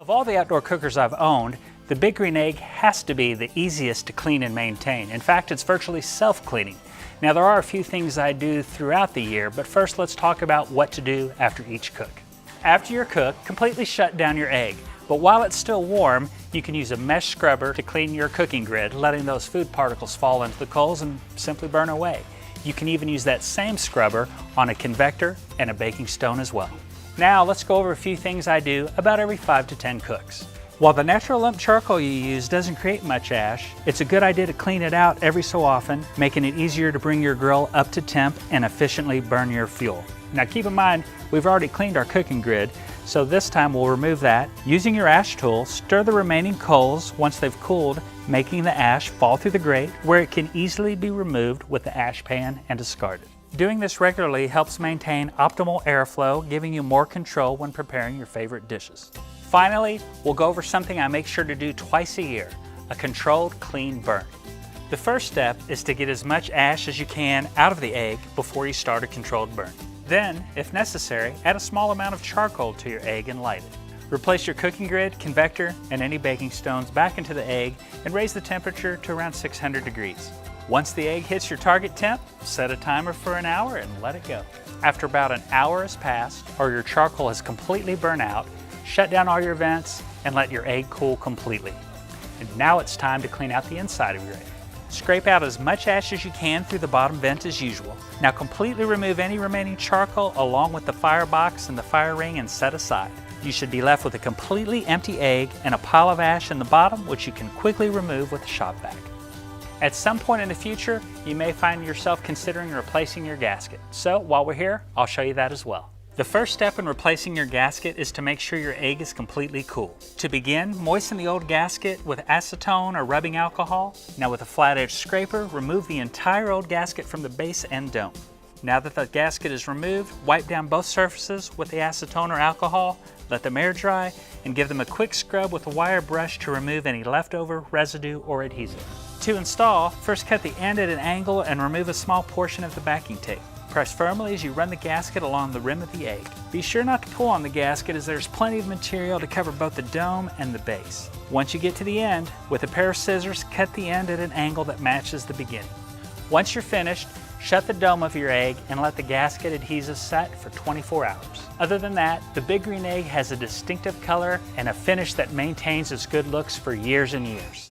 Of all the outdoor cookers I've owned, the Big Green Egg has to be the easiest to clean and maintain. In fact, it's virtually self-cleaning. Now there are a few things I do throughout the year, but first let's talk about what to do after each cook. After you're cooked, completely shut down your egg. But while it's still warm, you can use a mesh scrubber to clean your cooking grid, letting those food particles fall into the coals and simply burn away. You can even use that same scrubber on a convector and a baking stone as well. Now let's go over a few things I do about every 5 to 10 cooks. While the natural lump charcoal you use doesn't create much ash, it's a good idea to clean it out every so often, making it easier to bring your grill up to temp and efficiently burn your fuel. Now keep in mind, we've already cleaned our cooking grid, so this time we'll remove that. Using your ash tool, stir the remaining coals once they've cooled, making the ash fall through the grate where it can easily be removed with the ash pan and discarded. Doing this regularly helps maintain optimal airflow, giving you more control when preparing your favorite dishes. Finally, we'll go over something I make sure to do twice a year, a controlled clean burn. The first step is to get as much ash as you can out of the egg before you start a controlled burn. Then, if necessary, add a small amount of charcoal to your egg and light it. Replace your cooking grid, convector, and any baking stones back into the egg and raise the temperature to around 600 degrees. Once the egg hits your target temp, set a timer for an hour and let it go. After about an hour has passed or your charcoal has completely burned out, shut down all your vents and let your egg cool completely. And now it's time to clean out the inside of your egg. Scrape out as much ash as you can through the bottom vent as usual. Now completely remove any remaining charcoal along with the firebox and the fire ring and set aside. You should be left with a completely empty egg and a pile of ash in the bottom, which you can quickly remove with a shop vac. At some point in the future, you may find yourself considering replacing your gasket. So while we're here, I'll show you that as well. The first step in replacing your gasket is to make sure your egg is completely cool. To begin, moisten the old gasket with acetone or rubbing alcohol. Now with a flat edge scraper, remove the entire old gasket from the base and dome. Now that the gasket is removed, wipe down both surfaces with the acetone or alcohol, let them air dry, and give them a quick scrub with a wire brush to remove any leftover residue or adhesive. To install, first cut the end at an angle and remove a small portion of the backing tape. Press firmly as you run the gasket along the rim of the egg. Be sure not to pull on the gasket as there's plenty of material to cover both the dome and the base. Once you get to the end, with a pair of scissors, cut the end at an angle that matches the beginning. Once you're finished, shut the dome of your egg and let the gasket adhesive set for 24 hours. Other than that, the Big Green Egg has a distinctive color and a finish that maintains its good looks for years and years.